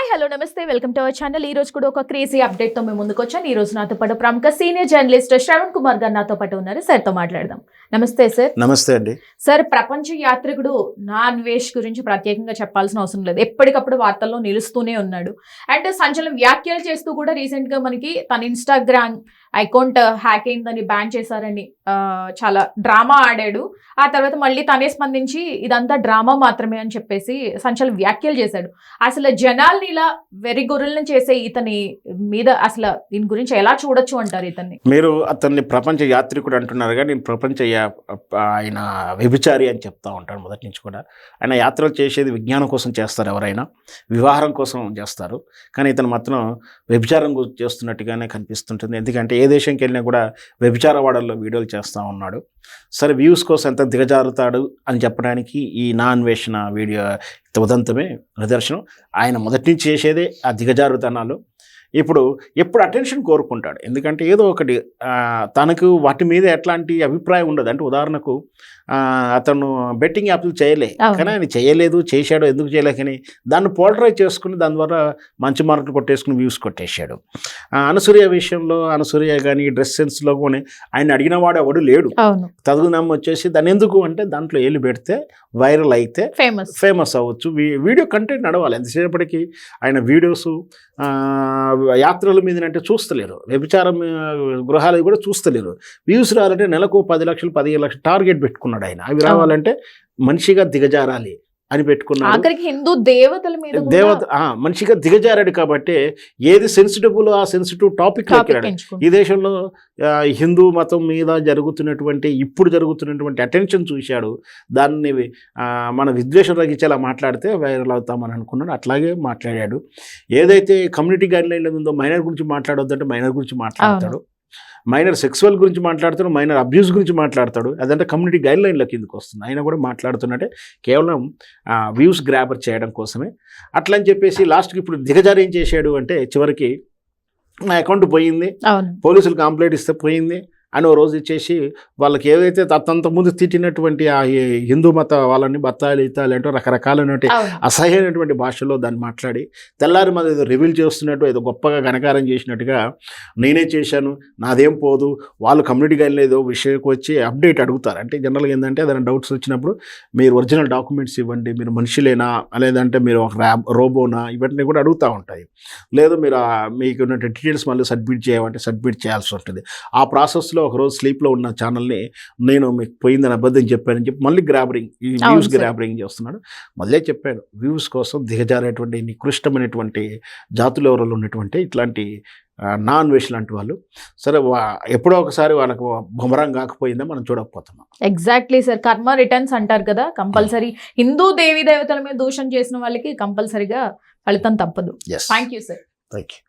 Hi hello నమస్తే welcome to our channel. ఈ రోజు కూడా ఒక క్రేజీ అప్డేట్ తో మేము ముందుకు వచ్చాను. ఈ రోజు నాతో పాటు ప్రముఖ సీనియర్ జర్నలిస్ట్ శ్రవణ్ కుమార్ గారు నాతో పాటు ఉన్నారు. సార్ తో మాట్లాడదాం. నమస్తే సార్. నమస్తే అండి. సార్, ప్రపంచ యాత్రికుడు నాన్వేష్ గురించి ప్రత్యేకంగా చెప్పాల్సిన అవసరం లేదు, ఎప్పటికప్పుడు వార్తల్లో నిలుస్తూనే ఉన్నాడు. అండ్ సంచలన వ్యాఖ్యలు చేస్తూ కూడా రీసెంట్ గా మనకి తన ఇన్స్టాగ్రామ్ అకౌంట్ హ్యాక్ అయిందని బ్యాన్ చేశారని చాలా డ్రామా ఆడాడు. ఆ తర్వాత మళ్ళీ తనే స్పందించి ఇదంతా డ్రామా మాత్రమే అని చెప్పేసి సంచలన వ్యాఖ్యలు చేశాడు. అసలు జనాల్ని ఇలా వెర్రిగొర్రెలను చేసే ఇతని మీద అసలు దీని గురించి ఎలా చూడొచ్చు అంటారు? ఇతన్ని మీరు అతన్ని ప్రపంచ యాత్రికుడు అంటున్నారు కానీ నేను ఆయన వ్యభిచారి అని చెప్తా ఉంటాను మొదటి నుంచి కూడా. ఆయన యాత్రలు చేసేది విజ్ఞానం కోసం చేస్తారు, ఎవరైనా వివాహం కోసం చేస్తారు. కానీ ఇతను మాత్రం వ్యభిచారం చేస్తున్నట్టుగానే కనిపిస్తుంటుంది. ఎందుకంటే ఏ దేశంకి వెళ్ళినా కూడా వ్యభిచార వాడల్లో వీడియోలు చేస్తూ ఉన్నాడు. సరే, వ్యూస్ కోసం ఎంత దిగజారుతాడు అని చెప్పడానికి ఈ నాన్వేషణ వీడియో ఉదంతమే నిదర్శనం. ఆయన మొదటి నుంచి చేసేదే ఆ దిగజారుతనాలు. ఎప్పుడు అటెన్షన్ కోరుకుంటాడు. ఎందుకంటే ఏదో ఒకటి తనకు వాటి మీద ఎట్లాంటి అభిప్రాయం ఉండదు. అంటే ఉదాహరణకు అతను బెట్టింగ్ యాప్లు చేయలే, కానీ ఆయన చేయలేదు, చేశాడు, ఎందుకు చేయలేదు కానీ దాన్ని పోలరైజ్ చేసుకుని దాని ద్వారా మంచి మార్కులు కొట్టేసుకుని వ్యూస్ కొట్టేశాడు. అనసూయ విషయంలో అనసూయ కానీ డ్రెస్ సెన్స్లో కానీ ఆయన అడిగిన వాడు ఎవడు లేడు. తదుగునమ్మ వచ్చేసి దాన్ని ఎందుకు అంటే దాంట్లో ఏళ్ళు పెడితే వైరల్ అయితే ఫేమస్ అవ్వచ్చు. వీడియో కంటెంట్ నడవాలి. ఎంతసేపటికి ఆయన వీడియోస్ యాత్రల మీద అంటే చూస్తలేరు, వ్యభిచారం గృహాలు కూడా చూస్తలేరు. వ్యూస్ రావాలంటే నెలకు 10 లక్షలు 15 లక్షలు టార్గెట్ పెట్టుకున్నాడు ఆయన. అవి రావాలంటే మనిషిగా దిగజారాలి అని పెట్టుకున్నాడు. హిందూ దేవతల మీద మనిషిగా దిగజారాడు. కాబట్టి ఏది సెన్సిటిబుల్ ఆ సెన్సిటివ్ టాపిక్ ఈ దేశంలో హిందూ మతం మీద ఇప్పుడు జరుగుతున్నటువంటి అటెన్షన్ చూశాడు. దాన్ని మన విద్వేషం రగించేలా మాట్లాడితే వైరల్ అవుతామని అనుకున్నాడు. అట్లాగే మాట్లాడాడు. ఏదైతే కమ్యూనిటీ గైడ్లైన్లో ఉందో మైనర్ గురించి మాట్లాడొద్దంటే మైనర్ గురించి మాట్లాడతాడు, మైనర్ సెక్సువల్ గురించి మాట్లాడతాడు, మైనర్ అబ్యూస్ గురించి మాట్లాడతాడు. అదంటే కమ్యూనిటీ గైడ్లైన్ల కిందకు వస్తుంది. ఆయన కూడా మాట్లాడుతున్నట్టే కేవలం వ్యూస్ గ్రాబర్ చేయడం కోసమే. అట్లా అని చెప్పేసి లాస్ట్కి ఇప్పుడు దిగజారి ఏం చేశాడు అంటే చివరికి నా అకౌంట్ పోయింది, పోలీసులు కంప్లైంట్ ఇస్తే పోయింది అని ఓ రోజు ఇచ్చేసి వాళ్ళకి ఏదైతే ముందు తిట్టినటువంటి ఆ హిందూ మత వాళ్ళని బత్తాయిలు ఇత్తాలు అంటూ రకరకాలైనటువంటి అసహ్యమైనటువంటి భాషలో దాన్ని మాట్లాడి తెల్లారి మీద ఏదో రివీల్ చేస్తున్నట్టు ఏదో గొప్పగా ఘనకారం చేసినట్టుగా నేనే చేశాను, నాదేం పోదు, వాళ్ళు కమ్యూనిటీ గైడ్లో ఏదో విషయంకి వచ్చి అప్డేట్ అడుగుతారు. అంటే జనరల్గా ఏంటంటే ఏదైనా డౌట్స్ వచ్చినప్పుడు మీరు ఒరిజినల్ డాక్యుమెంట్స్ ఇవ్వండి, మీరు మనుషులేనా లేదంటే మీరు ఒక రోబోనా, ఇవన్నీ కూడా అడుగుతూ ఉంటాయి. లేదు మీరు మీకు ఉన్న డీటెయిల్స్ మళ్ళీ సబ్మిట్ చేయమంటే సబ్మిట్ చేయాల్సి ఉంటుంది. ఆ ప్రాసెస్లో ఒకరోజు స్లీప్లో ఉన్న ఛానల్ని నేను మీకు పోయిందని అబద్ధం చెప్పానని చెప్పి మళ్ళీ వ్యూస్ గ్రాబరింగ్ చేస్తున్నాడు. మొదలే చెప్పాడు, వ్యూస్ కోసం దిగజారేటువంటి నికృష్టమైనటువంటి జాతులు ఎవరు ఉన్నటువంటి ఇట్లాంటి నాన్వేష్ లాంటి వాళ్ళు. సరే, ఎప్పుడో ఒకసారి వాళ్ళకు బుమరాంగ్ కాకపోయిందో మనం చూడకపోతున్నాం. ఎగ్జాక్ట్లీ సార్, కర్మ రిటర్న్స్ అంటారు కదా. కంపల్సరీ హిందూ దేవీ దేవతల మీద దూషణ చేసిన వాళ్ళకి కంపల్సరీగా ఫలితం తప్పదు. Thank you sir. Thank you.